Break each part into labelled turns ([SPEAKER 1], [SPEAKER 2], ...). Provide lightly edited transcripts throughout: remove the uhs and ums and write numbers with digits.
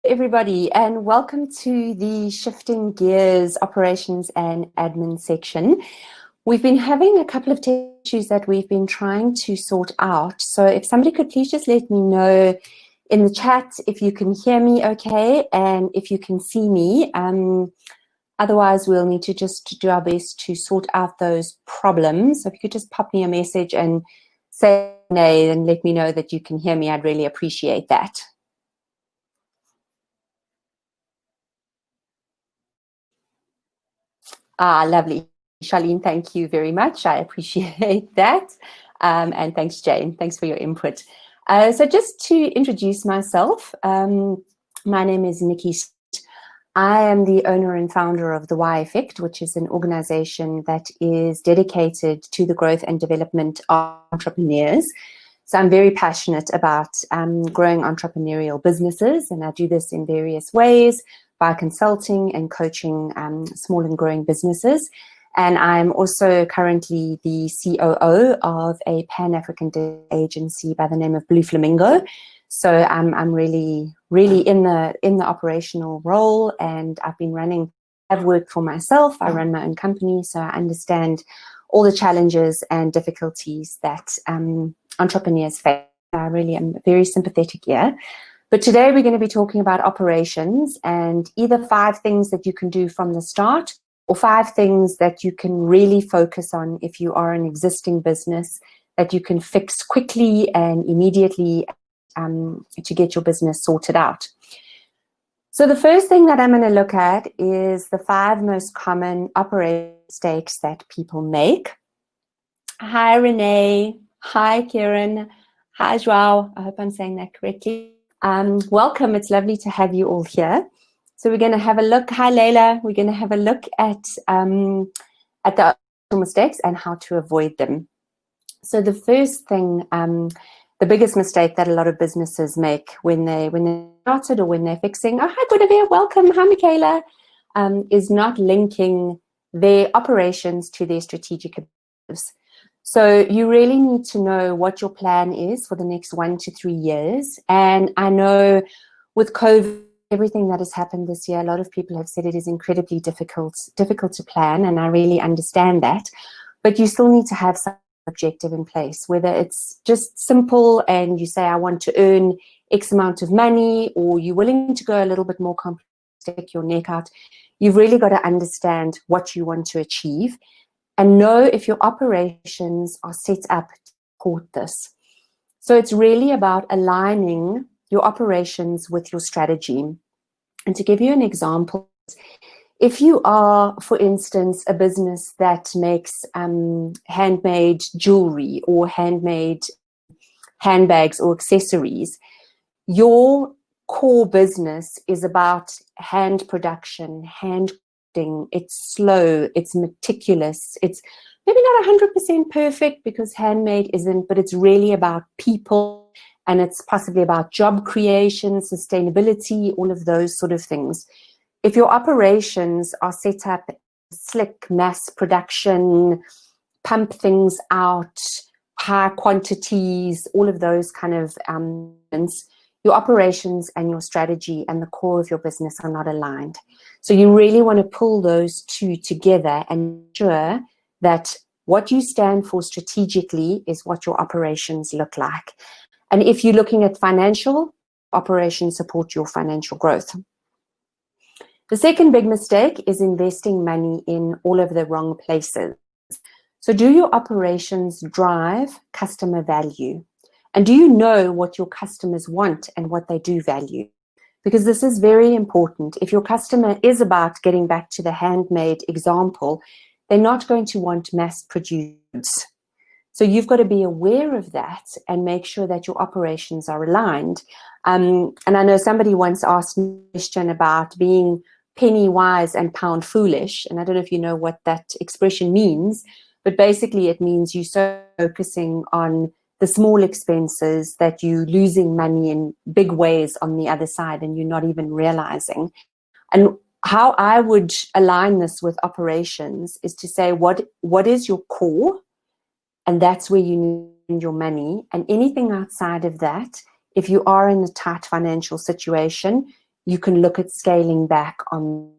[SPEAKER 1] Everybody, and welcome to the Shifting Gears Operations and Admin section. We've been having a couple of issues that we've been trying to sort out. So if somebody could please just let me know in the chat if you can hear me okay and if you can see me. Otherwise, we'll need to just do our best to sort out those problems. So if you could just pop me a message and say nay and let me know that you can hear me, I'd really appreciate that. Lovely. Charlene, thank you very much. I appreciate that. And thanks, Jane. Thanks for your input. So just to introduce myself, my name is Nicci Stewart. I am the owner and founder of The Y Effect, which is an organization that is dedicated to the growth and development of entrepreneurs. So I'm very passionate about growing entrepreneurial businesses, and I do this in various ways by consulting and coaching small and growing businesses. And I'm also currently the COO of a Pan-African agency by the name of Blue Flamingo. So I'm really in the operational role, and I've worked for myself. I run my own company, so I understand all the challenges and difficulties that entrepreneurs face. I really am very sympathetic here. But today we're going to be talking about operations and either 5 things that you can do from the start or 5 things that you can really focus on if you are an existing business that you can fix quickly and immediately to get your business sorted out. So the first thing that I'm going to look at is the 5 most common operating mistakes that people make. Hi, Renee. Hi, Kieran. Hi, Joao. I hope I'm saying that correctly. Welcome. It's lovely to have you all here. So we're going to have a look. Hi, Layla. We're going to have a look at the mistakes and how to avoid them. So the first thing, the biggest mistake that a lot of businesses make when they started or when they're fixing. Oh, hi, Guinevere. Welcome. Hi, Michaela. Is not linking their operations to their strategic objectives. So you really need to know what your plan is for the next 1 to 3 years. And I know with COVID, everything that has happened this year, a lot of people have said it is incredibly difficult to plan, and I really understand that. But you still need to have some objective in place, whether it's just simple and you say, I want to earn X amount of money, or you're willing to go a little bit more complex, stick your neck out. You've really got to understand what you want to achieve and know if your operations are set up to support this. So it's really about aligning your operations with your strategy. And to give you an example, if you are, for instance, a business that makes handmade jewelry or handmade handbags or accessories, your core business is about hand production, hand crafting. It's slow, it's meticulous, it's maybe not 100% perfect because handmade isn't, but it's really about people, and it's possibly about job creation, sustainability, all of those sort of things. If your operations are set up slick, mass production, pump things out, high quantities, all of those kind of your operations and your strategy and the core of your business are not aligned. So you really want to pull those two together and ensure that what you stand for strategically is what your operations look like. And if you're looking at financial, operations support your financial growth. The second big mistake is investing money in all of the wrong places. So do your operations drive customer value? And do you know what your customers want and what they do value? Because this is very important. If your customer is about getting back to the handmade example, they're not going to want mass-produced. So you've got to be aware of that and make sure that your operations are aligned. And I know somebody once asked me a question about being penny wise and pound foolish. And I don't know if you know what that expression means, but basically it means you're so focusing on the small expenses that you're losing money in big ways on the other side and you're not even realizing. And how I would align this with operations is to say, what is your core? And that's where you need your money. And anything outside of that, if you are in a tight financial situation, you can look at scaling back on.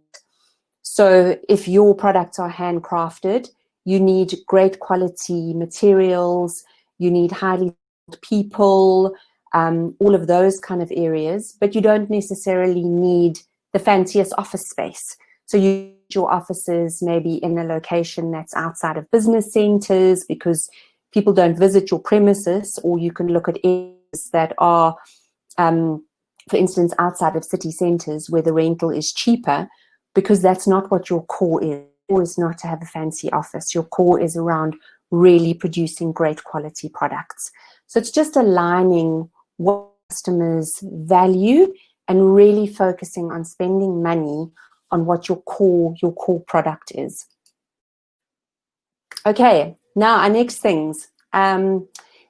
[SPEAKER 1] So if your products are handcrafted, you need great quality materials, you need highly skilled people, all of those kind of areas, but you don't necessarily need the fanciest office space. So you your offices maybe in a location that's outside of business centers because people don't visit your premises, or you can look at areas that are, for instance, outside of city centers where the rental is cheaper, because that's not what your core is. Your core is not to have a fancy office. Your core is around really producing great quality products. So it's just aligning what customers value and really focusing on spending money on what your core product is. Okay, now our next things.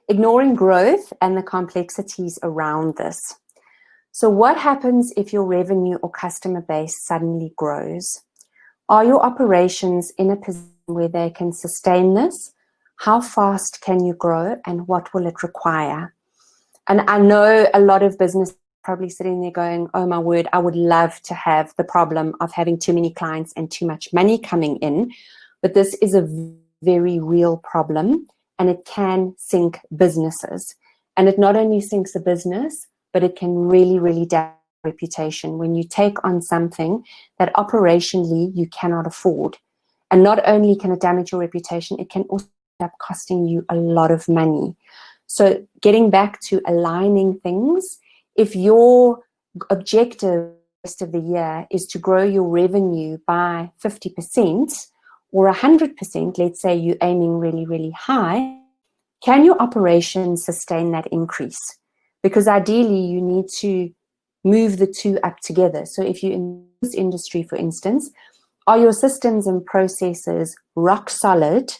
[SPEAKER 1] Ignoring growth and the complexities around this. So what happens if your revenue or customer base suddenly grows? Are your operations in a position where they can sustain this? How fast can you grow, and what will it require? And I know a lot of business probably sitting there going, oh my word, I would love to have the problem of having too many clients and too much money coming in. But this is a very real problem, and it can sink businesses. And it not only sinks a business, but it can really, really damage reputation when you take on something that operationally you cannot afford. And not only can it damage your reputation, it can also end up costing you a lot of money. So getting back to aligning things, if your objective the rest of the year is to grow your revenue by 50% or 100%, let's say you're aiming really, really high, can your operation sustain that increase? Because ideally you need to move the two up together. So if you're in this industry, for instance, are your systems and processes rock solid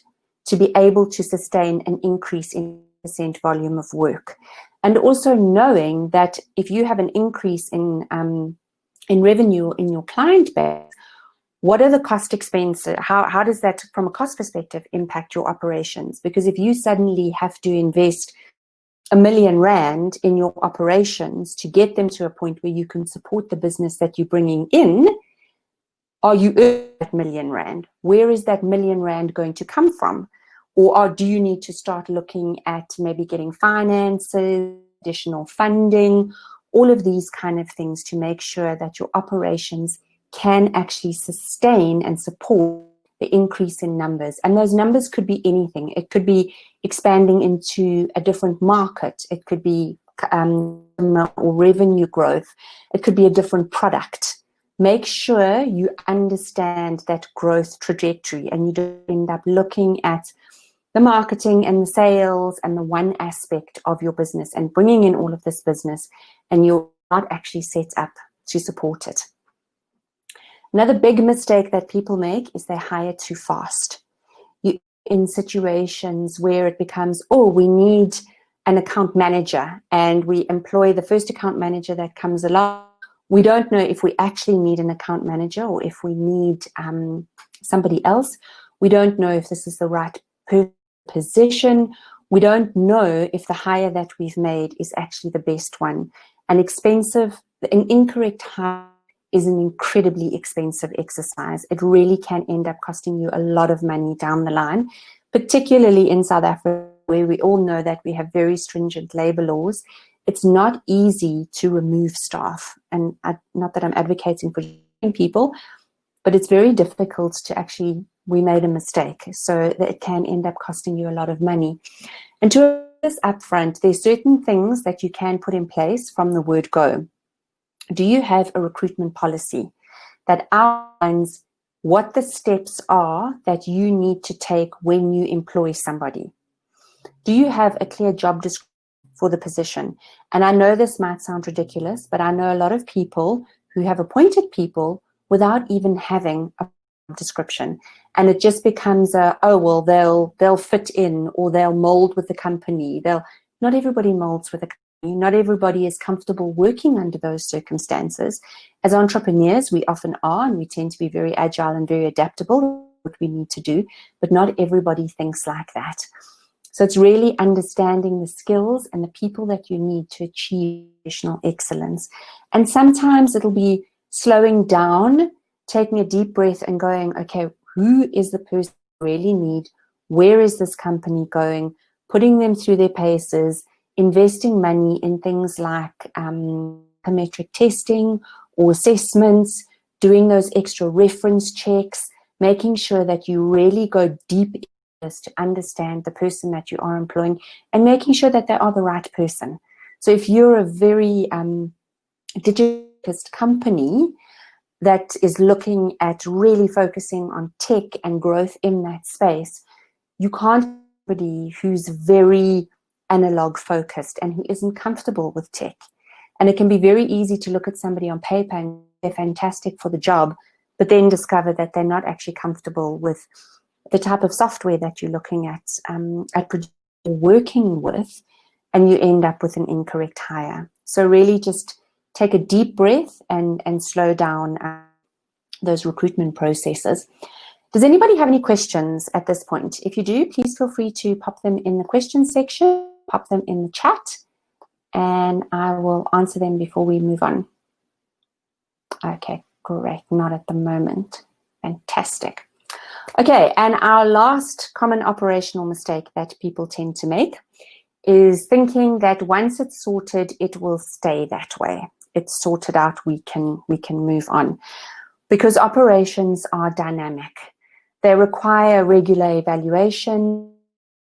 [SPEAKER 1] to be able to sustain an increase in percent volume of work? And also knowing that if you have an increase in revenue in your client base, what are the cost expenses? How does that, from a cost perspective, impact your operations? Because if you suddenly have to invest R1 million in your operations to get them to a point where you can support the business that you're bringing in, are you earning that R1 million? Where is that R1 million going to come from? Or do you need to start looking at maybe getting finances, additional funding, all of these kind of things to make sure that your operations can actually sustain and support the increase in numbers? And those numbers could be anything. It could be expanding into a different market. It could be or revenue growth. It could be a different product. Make sure you understand that growth trajectory and you don't end up looking at the marketing and the sales and the one aspect of your business and bringing in all of this business, and you're not actually set up to support it. Another big mistake that people make is they hire too fast. You in situations where it becomes, oh, we need an account manager, and we employ the first account manager that comes along. We don't know if we actually need an account manager or if we need somebody else. We don't know if this is the right position. We don't know if the hire that we've made is actually the best one. An incorrect hire is an incredibly expensive exercise. It really can end up costing you a lot of money down the line, particularly in South Africa, where we all know that we have very stringent labor laws. It's not easy to remove staff. And not that I'm advocating for people, but it's very difficult to actually, we made a mistake. So that it can end up costing you a lot of money. And to this upfront, there's certain things that you can put in place from the word go. Do you have a recruitment policy that outlines what the steps are that you need to take when you employ somebody? Do you have a clear job description for the position? And I know this might sound ridiculous, but I know a lot of people who have appointed people without even having a description, and it just becomes oh well, they'll fit in, or they'll mold with the company. Not everybody molds with a company. Not everybody is comfortable working under those circumstances. As entrepreneurs, we often are, and we tend to be very agile and very adaptable, what we need to do, but not everybody thinks like that. So it's really understanding the skills and the people that you need to achieve operational excellence. And sometimes it'll be slowing down, taking a deep breath and going, okay, who is the person I really need? Where is this company going? Putting them through their paces, investing money in things like psychometric testing or assessments, doing those extra reference checks, making sure that you really go deep into this to understand the person that you are employing and making sure that they are the right person. So if you're a very digital company that is looking at really focusing on tech and growth in that space, you can't be somebody who's very analog focused and who isn't comfortable with tech. And it can be very easy to look at somebody on paper and they're fantastic for the job, but then discover that they're not actually comfortable with the type of software that you're looking at working with, and you end up with an incorrect hire. So really just take a deep breath and slow down those recruitment processes. Does anybody have any questions at this point? If you do, please feel free to pop them in the questions section, pop them in the chat, and I will answer them before we move on. Okay, great. Not at the moment. Fantastic. Okay, and our last common operational mistake that people tend to make is thinking that once it's sorted, it will stay that way. It's sorted out, we can move on. Because operations are dynamic. They require regular evaluation,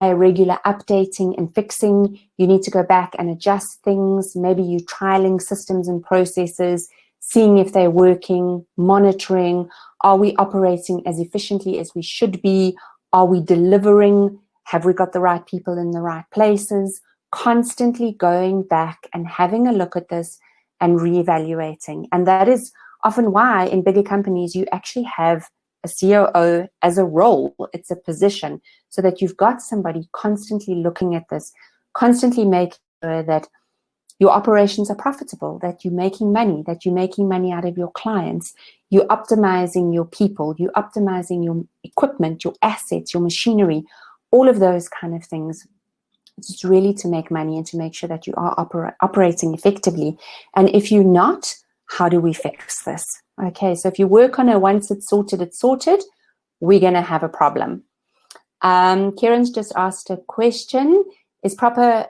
[SPEAKER 1] regular updating and fixing. You need to go back and adjust things. Maybe you're trialing systems and processes, seeing if they're working, monitoring. Are we operating as efficiently as we should be? Are we delivering? Have we got the right people in the right places? Constantly going back and having a look at this and reevaluating. And that is often why in bigger companies you actually have a COO as a role. It's a position, so that you've got somebody constantly looking at this, constantly making sure that your operations are profitable, that you're making money, out of your clients, you're optimizing your people, you're optimizing your equipment, your assets, your machinery, all of those kind of things. It's just really to make money and to make sure that you are operating effectively. And if you're not, how do we fix this? Okay, so if you work on it once it's sorted, we're going to have a problem. Kieran's just asked a question. Is proper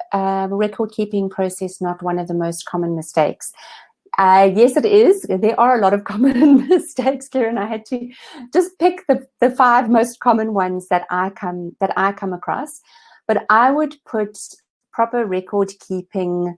[SPEAKER 1] record keeping process not one of the most common mistakes? Yes, it is. There are a lot of common mistakes, Kieran. I had to just pick the 5 most common ones that I come across. But I would put proper record keeping.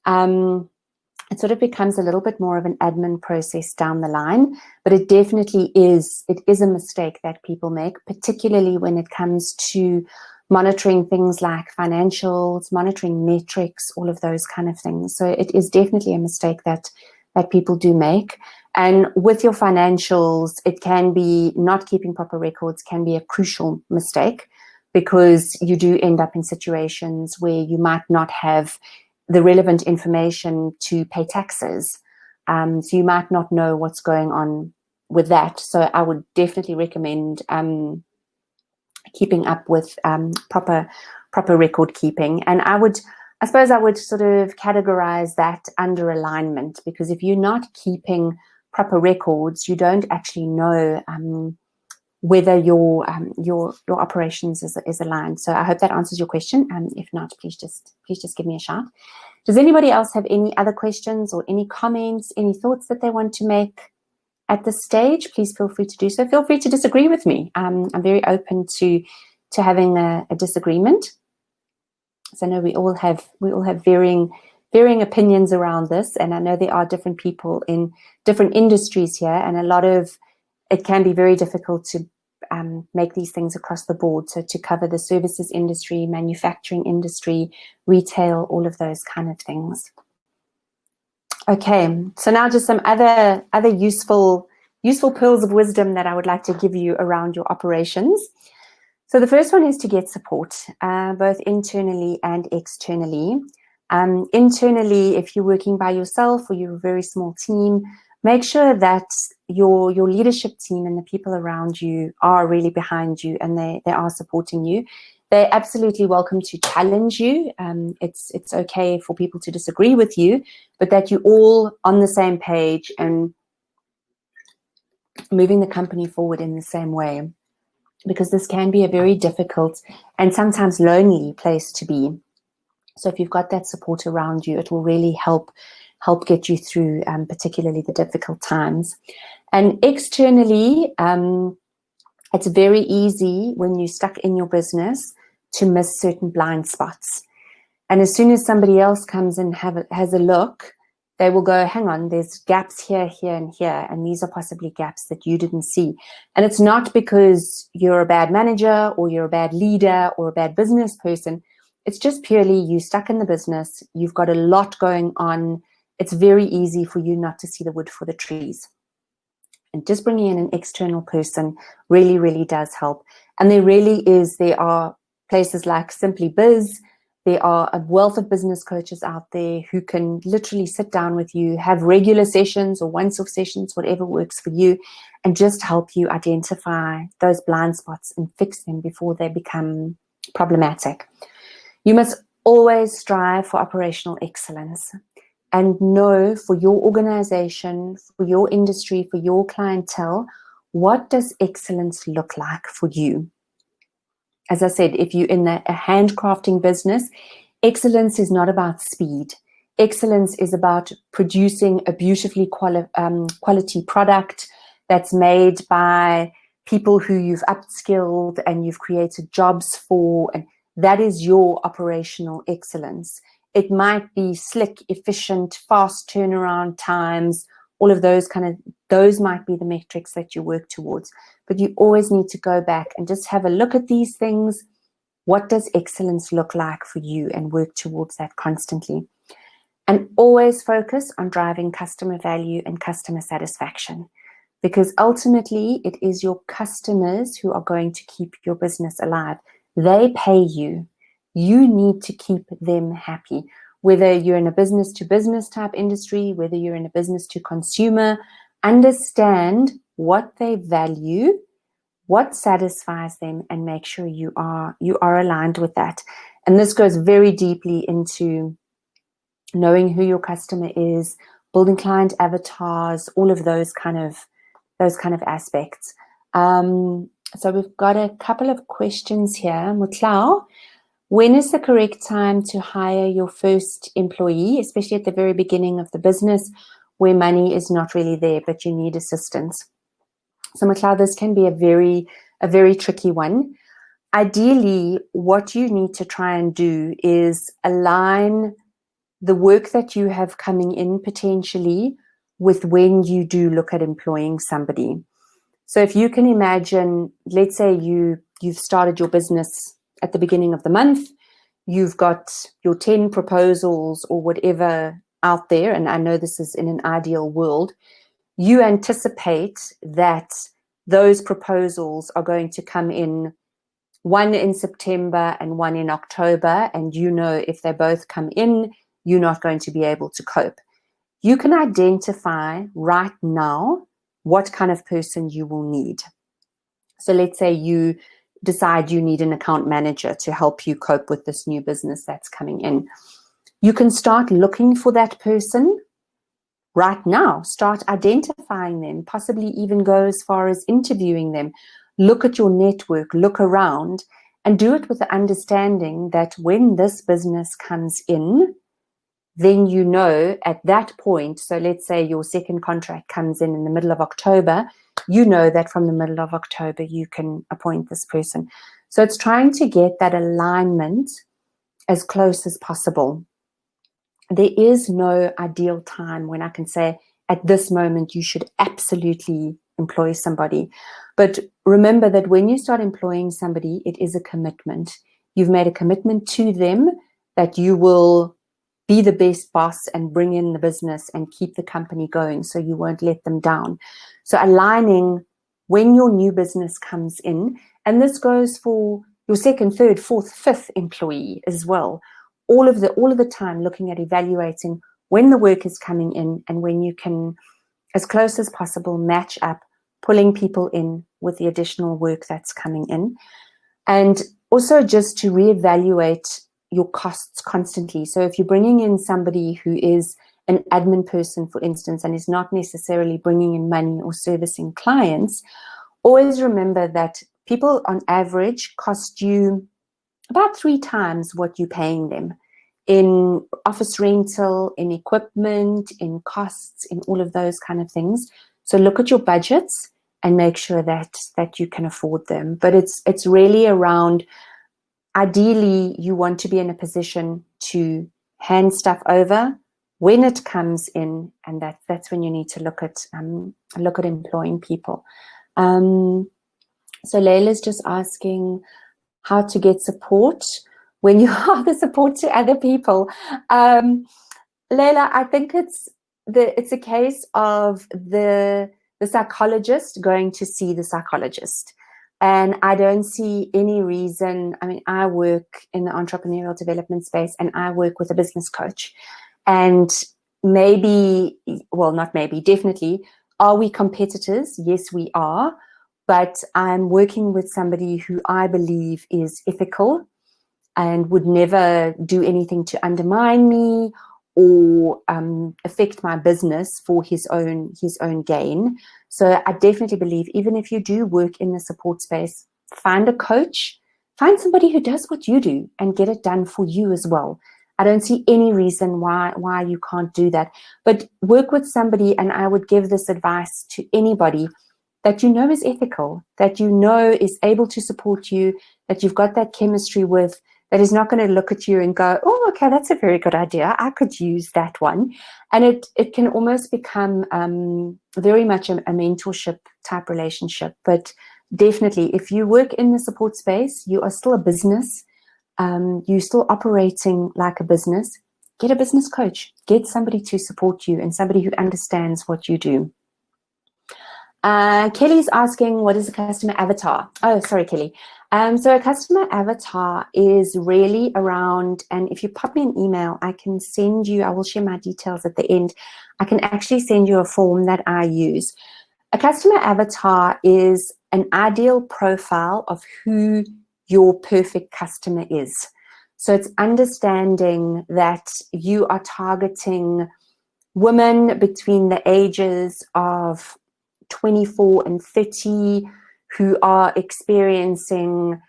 [SPEAKER 1] It sort of becomes a little bit more of an admin process down the line, but it definitely is. It is a mistake that people make, particularly when it comes to monitoring things like financials, monitoring metrics, all of those kind of things. So it is definitely a mistake that people do make. And with your financials, it can be not keeping proper records can be a crucial mistake, because you do end up in situations where you might not have the relevant information to pay taxes. So you might not know what's going on with that. So I would definitely recommend keeping up with proper record keeping. And I suppose I would sort of categorize that under alignment, because if you're not keeping proper records, you don't actually know whether your operations is aligned. So I hope that answers your question. If not, please just give me a shout. Does anybody else have any other questions or any comments, any thoughts that they want to make at this stage? Please feel free to do so. Feel free to disagree with me. I'm very open to having a disagreement. So I know we all have varying opinions around this, and I know there are different people in different industries here, and it can be very difficult to make these things across the board. So to cover the services industry, manufacturing industry, retail, all of those kind of things. Okay, so now just some other useful pearls of wisdom that I would like to give you around your operations. So the first one is to get support, both internally and externally. Internally, if you're working by yourself or you're a very small team, make sure that your leadership team and the people around you are really behind you and they are supporting you. they're absolutely welcome to challenge you. It's okay for people to disagree with you, but that you're all on the same page and moving the company forward in the same way, because this can be a very difficult and sometimes lonely place to be. So if you've got that support around you, it will really help get you through particularly the difficult times. And externally, it's very easy when you're stuck in your business to miss certain blind spots. And as soon as somebody else comes and has a look, they will go, hang on, there's gaps here, here, and here. And these are possibly gaps that you didn't see. And it's not because you're a bad manager or you're a bad leader or a bad business person. It's just purely you stuck in the business. You've got a lot going on. It's very easy for you not to see the wood for the trees. And just bringing in an external person really, really does help. And there are places like Simply Biz. There are a wealth of business coaches out there who can literally sit down with you, have regular sessions or once-off sessions, whatever works for you, and just help you identify those blind spots and fix them before they become problematic. You must always strive for operational excellence and know for your organization, for your industry, for your clientele, what does excellence look like for you? As I said, if you're in a handcrafting business, excellence is not about speed. Excellence is about producing a beautifully quality product that's made by people who you've upskilled and you've created jobs for, and that is your operational excellence. It might be slick, efficient, fast turnaround times, all of those might be the metrics that you work towards. But you always need to go back and just have a look at these things. What does excellence look like for you, and work towards that constantly. And always focus on driving customer value and customer satisfaction, because ultimately it is your customers who are going to keep your business alive. They pay you. You need to keep them happy. Whether you're in a business-to-business type industry, whether you're in a business-to-consumer, understand what they value, what satisfies them, and make sure you are aligned with that. And this goes very deeply into knowing who your customer is, building client avatars, all of those kind of aspects. So we've got a couple of questions here. Mutlau, when is the correct time to hire your first employee, especially at the very beginning of the business where money is not really there, but you need assistance? So Mutlau, this can be a very tricky one. Ideally, what you need to try and do is align the work that you have coming in potentially with when you do look at employing somebody. So if you can imagine, let's say you've started your business at the beginning of the month, you've got your 10 proposals or whatever out there, and I know this is in an ideal world, you anticipate that those proposals are going to come in, one in September and one in October, and you know if they both come in, you're not going to be able to cope. You can identify right now what kind of person you will need. So let's say you decide you need an account manager to help you cope with this new business that's coming in. You can start looking for that person right now. Start identifying them, possibly even go as far as interviewing them. Look at your network, look around, and do it with the understanding that when this business comes in, then you know at that point, so let's say your second contract comes in the middle of October, you know that from the middle of October you can appoint this person. So it's trying to get that alignment as close as possible. There is no ideal time when I can say at this moment you should absolutely employ somebody. But remember that when you start employing somebody, it is a commitment. You've made a commitment to them that you will be the best boss and bring in the business and keep the company going, so you won't let them down. So aligning when your new business comes in, and this goes for your second, third, fourth, fifth employee as well. All of the time looking at evaluating when the work is coming in and when you can, as close as possible, match up, pulling people in with the additional work that's coming in. And Also, just to reevaluate your costs constantly. So if you're bringing in somebody who is an admin person, for instance, and is not necessarily bringing in money or servicing clients, always remember that people on average cost you about 3 times what you're paying them in office rental, in equipment, in costs, in all of those kind of things. So look at your budgets and make sure that you can afford them. But it's really around, ideally, you want to be in a position to hand stuff over when it comes in, and that's when you need to look at employing people. So Layla's just asking how to get support when you are the support to other people. Layla, I think it's a case of the psychologist going to see the psychologist. And I don't see any reason. I mean, I work in the entrepreneurial development space, and I work with a business coach. And maybe, well, not maybe, definitely, are we competitors? Yes, we are. But I'm working with somebody who I believe is ethical and would never do anything to undermine me or affect my business for his own gain. So I definitely believe, even if you do work in the support space, find a coach, find somebody who does what you do and get it done for you as well. I don't see any reason why you can't do that. But work with somebody, and I would give this advice to anybody that you know is ethical, that you know is able to support you, that you've got that chemistry with, that is not going to look at you and go, oh, okay, that's a very good idea. I could use that one. And it can almost become very much a mentorship type relationship. But definitely, if you work in the support space, you are still a business. You're still operating like a business. Get a business coach. Get somebody to support you and somebody who understands what you do. Kelly's asking, what is a customer avatar? Oh, sorry, Kelly. So a customer avatar is really around, and if you pop me an email, I can send you, I will share my details at the end. I can actually send you a form that I use. A customer avatar is an ideal profile of who your perfect customer is. So it's understanding that you are targeting women between the ages of 24 and 30 who are experiencing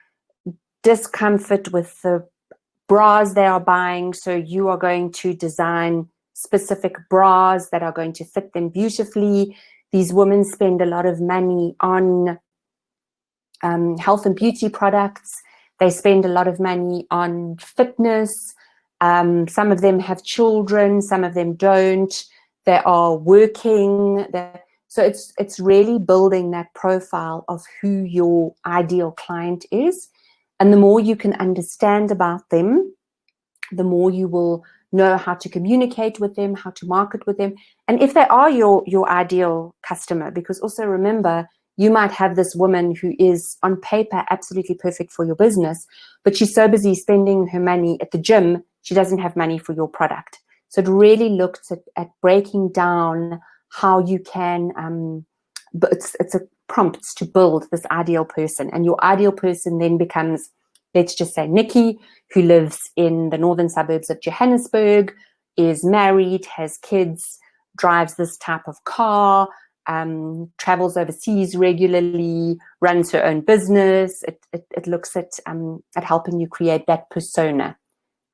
[SPEAKER 1] discomfort with the bras they are buying. So you are going to design specific bras that are going to fit them beautifully. These women spend a lot of money on health and beauty products. They spend a lot of money on fitness. Some of them have children, some of them don't. They are working. So it's really building that profile of who your ideal client is. And the more you can understand about them, the more you will know how to communicate with them, how to market with them. And if they are your ideal customer, because also remember, you might have this woman who is on paper absolutely perfect for your business, but she's so busy spending her money at the gym, she doesn't have money for your product. So it really looks at breaking down how you can, but it's a prompts to build this ideal person. And your ideal person then becomes, let's just say, Nicci, who lives in the northern suburbs of Johannesburg, is married, has kids, drives this type of car, travels overseas regularly, runs her own business. It looks at helping you create that persona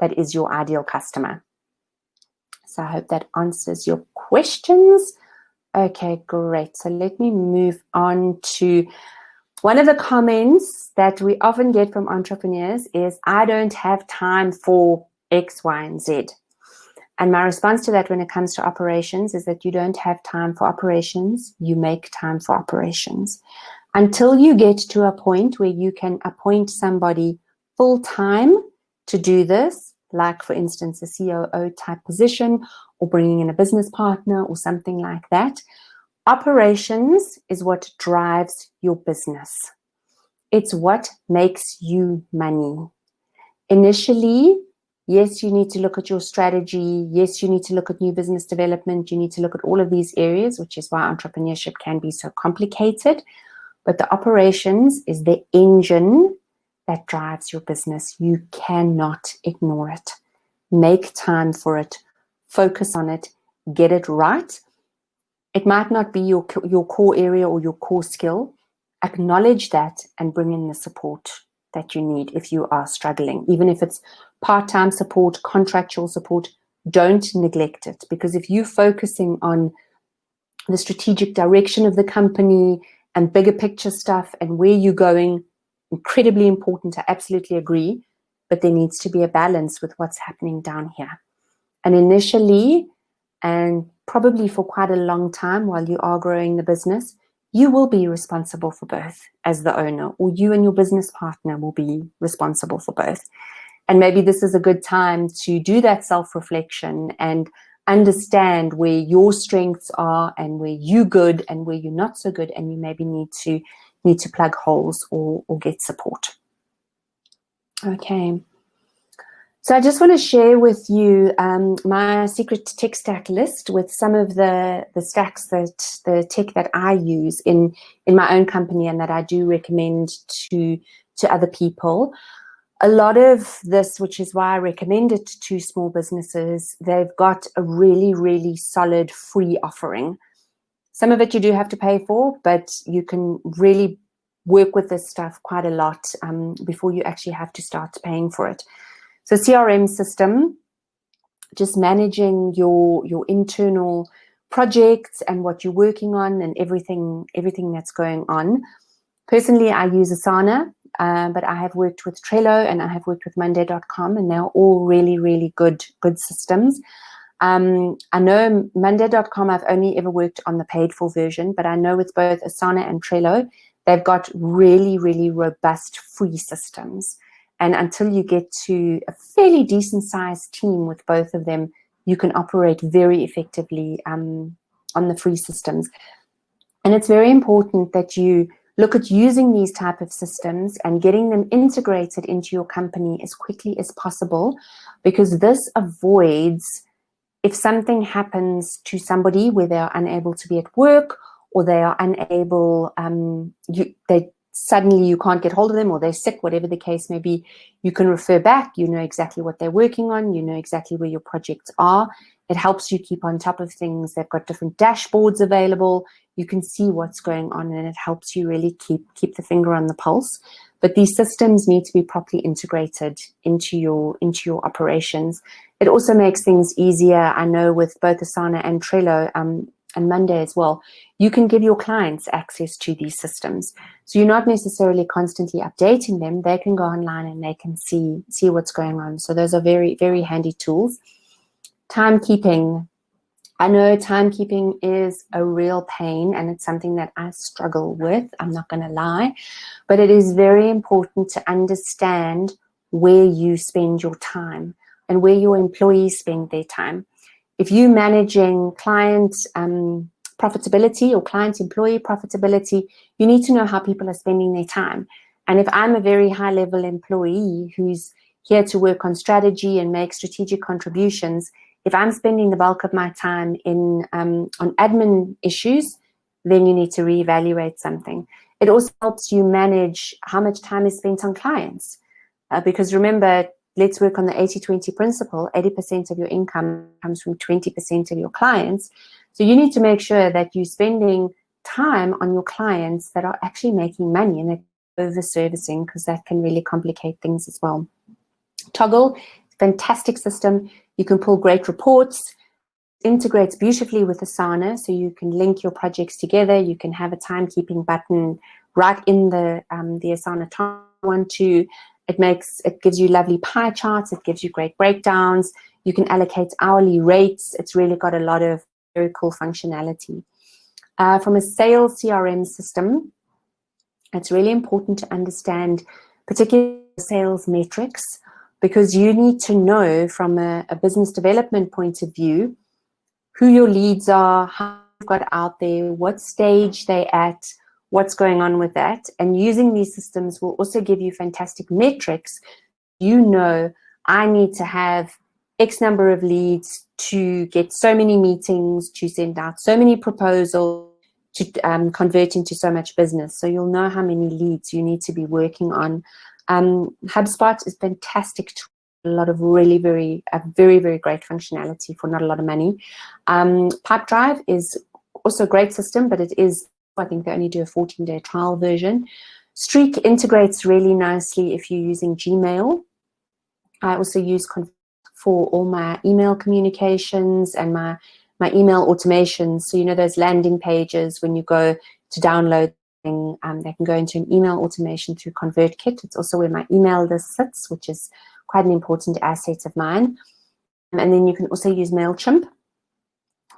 [SPEAKER 1] that is your ideal customer. So I hope that answers your questions. Okay, great. So let me move on to one of the comments that we often get from entrepreneurs is, I don't have time for X, Y, and Z. And my response to that when it comes to operations is that you don't have time for operations, you make time for operations. Until you get to a point where you can appoint somebody full-time to do this, like for instance, a COO type position or bringing in a business partner or something like that, operations is what drives your business. It's what makes you money. Initially, yes, you need to look at your strategy. Yes, you need to look at new business development. You need to look at all of these areas, which is why entrepreneurship can be so complicated. But the operations is the engine that drives your business. You cannot ignore it. Make time for it. Focus on it. Get it right. It might not be your core area or your core skill. Acknowledge that and bring in the support that you need if you are struggling. Even if it's part-time support, contractual support, don't neglect it. Because if you're focusing on the strategic direction of the company and bigger picture stuff and where you're going, incredibly important, I absolutely agree, but there needs to be a balance with what's happening down here. And initially, and probably for quite a long time while you are growing the business, you will be responsible for both as the owner, or you and your business partner will be responsible for both. And maybe this is a good time to do that self-reflection and understand where your strengths are and where you're good and where you're not so good, and you maybe need to plug holes or get support. Okay. So I just want to share with you my secret tech stack list with some of the stacks, the tech that I use in my own company and that I do recommend to other people. A lot of this, which is why I recommend it to small businesses, they've got a really, really solid free offering. Some of it you do have to pay for, but you can really work with this stuff quite a lot before you actually have to start paying for it. So CRM system, just managing your internal projects and what you're working on and everything that's going on. Personally, I use Asana, but I have worked with Trello and I have worked with Monday.com, and they're all really, really good systems. I know Monday.com, I've only ever worked on the paid for version, but I know with both Asana and Trello, they've got really, really robust free systems. And until you get to a fairly decent sized team with both of them, you can operate very effectively on the free systems. And it's very important that you look at using these type of systems and getting them integrated into your company as quickly as possible, because this avoids, if something happens to somebody where they are unable to be at work, or they are unable, suddenly you can't get hold of them, or they're sick, whatever the case may be, you can refer back. You know exactly what they're working on. You know exactly where your projects are. It helps you keep on top of things. They've got different dashboards available. You can see what's going on, and it helps you really keep the finger on the pulse. But these systems need to be properly integrated into your operations. It also makes things easier. I know with both Asana and Trello, and Monday as well, you can give your clients access to these systems. So you're not necessarily constantly updating them. They can go online and they can see what's going on. So those are very, very handy tools. Timekeeping. I know timekeeping is a real pain, and it's something that I struggle with. I'm not going to lie, but it is very important to understand where you spend your time and where your employees spend their time. If you're managing client profitability or client-employee profitability, you need to know how people are spending their time. And if I'm a very high-level employee who's here to work on strategy and make strategic contributions, if I'm spending the bulk of my time on admin issues, then you need to reevaluate something. It also helps you manage how much time is spent on clients. Because remember, let's work on the 80-20 principle. 80% of your income comes from 20% of your clients. So you need to make sure that you're spending time on your clients that are actually making money and they're over-servicing, because that can really complicate things as well. Toggle, fantastic system. You can pull great reports. Integrates beautifully with Asana, so you can link your projects together. You can have a timekeeping button right in the Asana time one too. It gives you lovely pie charts. It gives you great breakdowns. You can allocate hourly rates. It's really got a lot of very cool functionality. From a sales CRM system, it's really important to understand particularly sales metrics, because you need to know from a business development point of view who your leads are, how you've got out there, what stage they're at, what's going on with that. And using these systems will also give you fantastic metrics. You know, I need to have X number of leads to get so many meetings, to send out so many proposals, to convert into so much business. So you'll know how many leads you need to be working on. HubSpot is fantastic tool. A lot of really very, very great functionality for not a lot of money. Pipedrive is also a great system, but it is, I think they only do a 14-day trial version. Streak integrates really nicely if you're using Gmail. I also use for all my email communications and my email automations. So, you know, those landing pages when you go to download, they can go into an email automation through ConvertKit. It's also where my email list sits, which is quite an important asset of mine. And then you can also use MailChimp.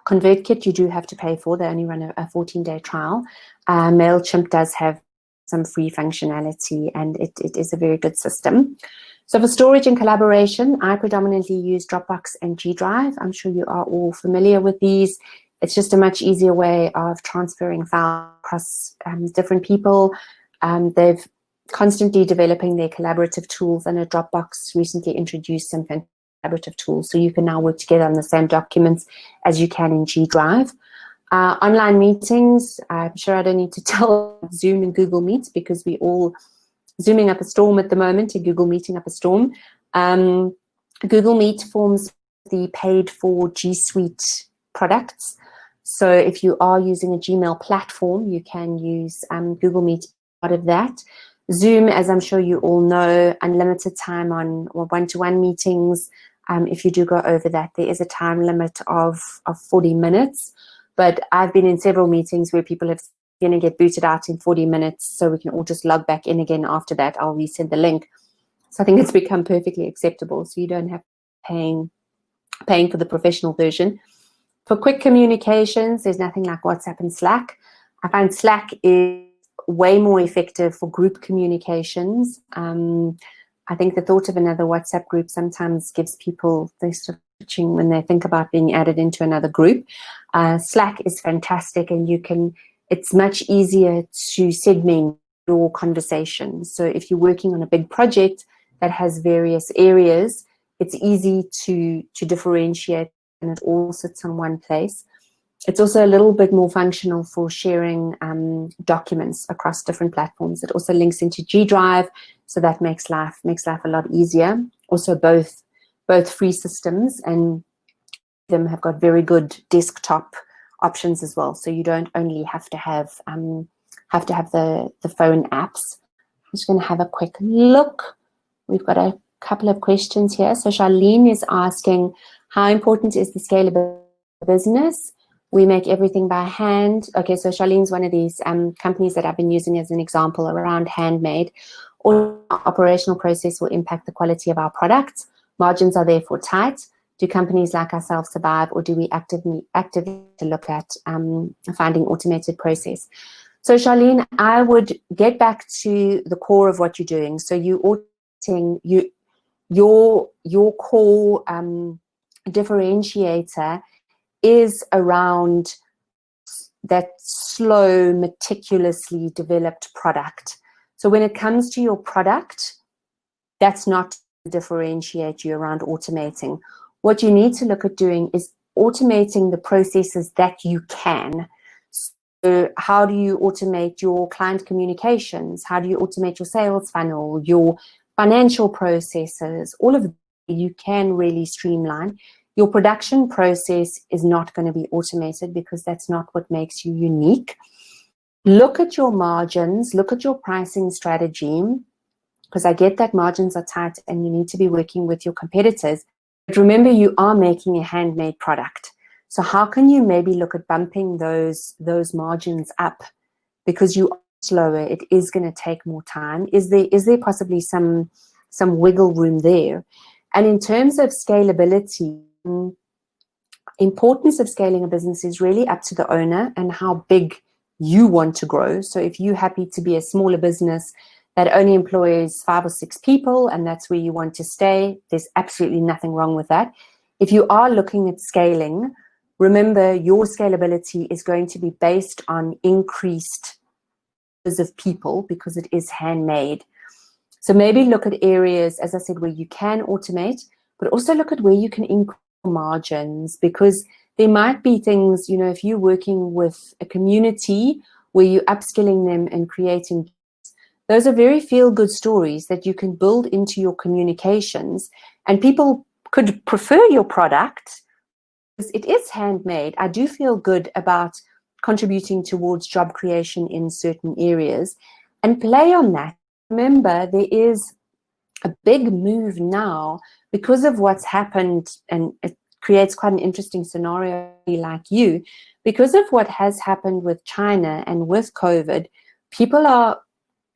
[SPEAKER 1] ConvertKit you do have to pay for. They only run a 14-day trial. MailChimp does have some free functionality, and it is a very good system. So for storage and collaboration, I predominantly use Dropbox and G Drive. I'm sure you are all familiar with these. It's just a much easier way of transferring files across different people. They've constantly developing their collaborative tools, and Dropbox recently introduced some collaborative tools. So you can now work together on the same documents as you can in G Drive. Online meetings, I'm sure I don't need to tell Zoom and Google Meet, because we all Zooming up a storm at the moment, and Google Meeting up a storm. Google Meet forms the paid for G Suite products. So if you are using a Gmail platform, you can use Google Meet part of that. Zoom, as I'm sure you all know, unlimited time on one-to-one meetings. If you do go over that, there is a time limit of 40 minutes. But I've been in several meetings where people have going to get booted out in 40 minutes, so we can all just log back in again after that. I'll resend the link. So I think it's become perfectly acceptable, so you don't have paying for the professional version. For quick communications, there's nothing like WhatsApp and Slack. I find Slack is way more effective for group communications. I think the thought of another WhatsApp group sometimes gives people this sort of itching when they think about being added into another group. Slack is fantastic, and it's much easier to segment your conversations. So if you're working on a big project that has various areas, it's easy to differentiate, and it all sits in one place. It's also a little bit more functional for sharing documents across different platforms. It also links into G Drive, so that makes life a lot easier. Also, both free systems, and them have got very good desktop options as well. So you don't only have to have the phone apps. I'm just going to have a quick look. We've got a couple of questions here. So Charlene is asking, how important is the scalability of business? We make everything by hand. Okay, so Charlene's one of these companies that I've been using as an example around handmade. All operational process will impact the quality of our products. Margins are therefore tight. Do companies like ourselves survive, or do we actively look at finding automated process? So Charlene, I would get back to the core of what you're doing. So your core differentiator is around that slow, meticulously developed product. So when it comes to your product, that's not to differentiate you around automating. What you need to look at doing is automating the processes that you can. So how do you automate your client communications? How do you automate your sales funnel, your financial processes? All of that you can really streamline. Your production process is not going to be automated, because that's not what makes you unique. Look at your margins, look at your pricing strategy, because I get that margins are tight and you need to be working with your competitors. But remember, you are making a handmade product. So how can you maybe look at bumping those margins up? Because you are slower, it is going to take more time. Is there possibly some wiggle room there? And in terms of scalability, importance of scaling a business is really up to the owner and how big you want to grow. So if you're happy to be a smaller business that only employs 5 or 6 people, and that's where you want to stay, there's absolutely nothing wrong with that. If you are looking at scaling, remember your scalability is going to be based on increased numbers of people, because it is handmade. So maybe look at areas, as I said, where you can automate, but also look at where you can increase margins, because there might be things, you know, if you're working with a community where you're upskilling them and creating, those are very feel-good stories that you can build into your communications, and people could prefer your product because it is handmade. I do feel good about contributing towards job creation in certain areas, and play on that. Remember, there is a big move now because of what's happened, and it creates quite an interesting scenario like you. Because of what has happened with China and with COVID, people are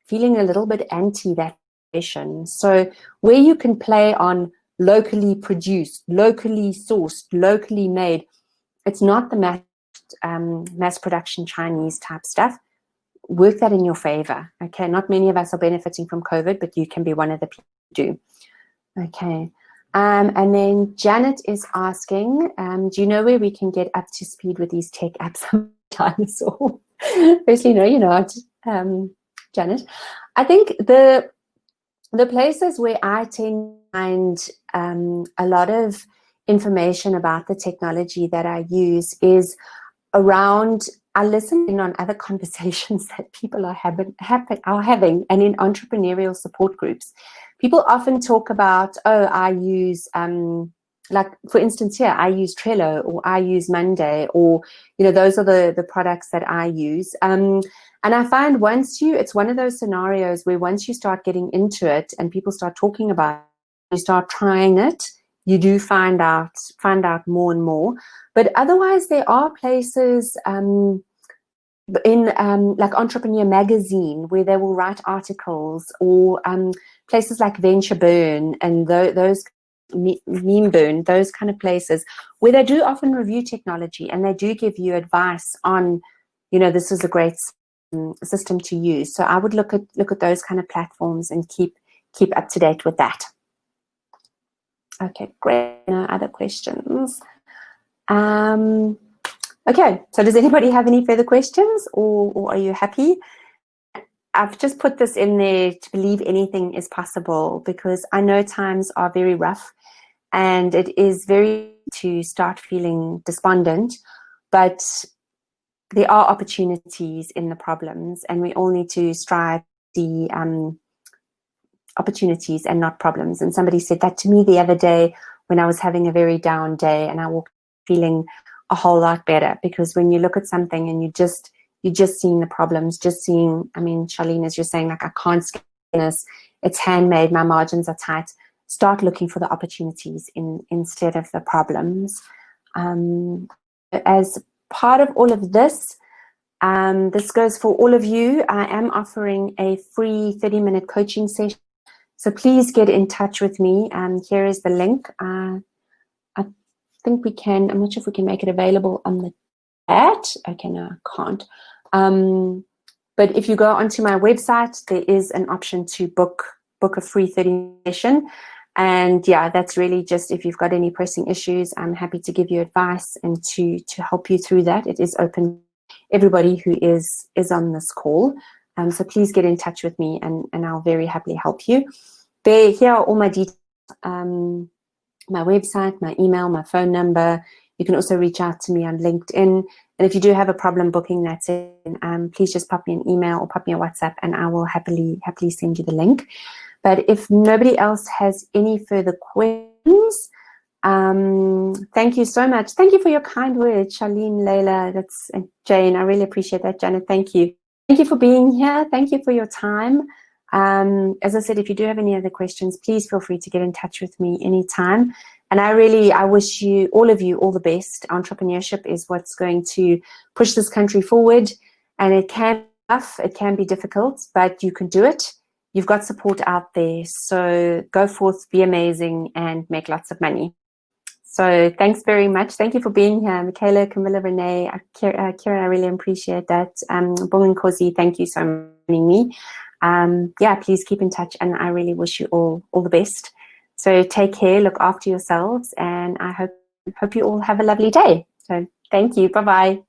[SPEAKER 1] feeling a little bit anti that situation. So where you can play on locally produced, locally sourced, locally made, it's not the mass production Chinese type stuff. Work that in your favor. Okay, not many of us are benefiting from COVID, but you can be one of the people who do. Okay. And then Janet is asking, do you know where we can get up to speed with these tech apps sometimes? Firstly, no, you're not, Janet. I think the places where I tend to find a lot of information about the technology that I use is around, I listen in on other conversations that people are having, and in entrepreneurial support groups. People often talk about, oh, I use, like for instance here, I use Trello, or I use Monday, or, you know, those are the products that I use. And I find it's one of those scenarios where once you start getting into it and people start talking about it, you start trying it, you do find out more and more. But otherwise, there are places in like Entrepreneur Magazine where they will write articles, or places like Venture Burn and those Meme Burn, those kind of places where they do often review technology and they do give you advice on, you know, this is a great system to use. So I would look at those kind of platforms and keep up to date with that. Okay, great. No other questions. Okay, so does anybody have any further questions, or are you happy? I've just put this in there to believe anything is possible, because I know times are very rough and it is very to start feeling despondent, but there are opportunities in the problems, and we all need to strive the opportunities and not problems. And somebody said that to me the other day when I was having a very down day, and I walked feeling a whole lot better, because when you look at something and you're just seeing the problems, I mean, Charlene, as you're saying, like, I can't scan this, it's handmade, my margins are tight. Start looking for the opportunities instead of the problems. As part of all of this, this goes for all of you. I am offering a free 30-minute coaching session. So please get in touch with me. Here is the link. I think we can, I'm not sure if we can make it available on the chat. Okay, no, I can't. But if you go onto my website, there is an option to book a free 30 session. And yeah, that's really just if you've got any pressing issues, I'm happy to give you advice and to help you through that. It is open to everybody who is on this call. So please get in touch with me, and I'll very happily help you. Here are all my details, my website, my email, my phone number. You can also reach out to me on LinkedIn. And if you do have a problem booking that session, please just pop me an email or pop me a WhatsApp, and I will happily send you the link. But if nobody else has any further questions, thank you so much. Thank you for your kind words, Charlene, Layla, and Jane. I really appreciate that, Janet. Thank you. Thank you for being here. Thank you for your time. As I said, if you do have any other questions, please feel free to get in touch with me anytime. And I wish all of you all the best. Entrepreneurship is what's going to push this country forward, and it can be tough, it can be difficult, but you can do it. You've got support out there. So go forth, be amazing, and make lots of money. So thanks very much. Thank you for being here. Michaela, Camilla, Renee, Kira, I really appreciate that. Bongen Kosi, thank you so much for joining me. Yeah, please keep in touch, and I really wish you all the best. So take care, look after yourselves, and I hope you all have a lovely day. So thank you. Bye-bye.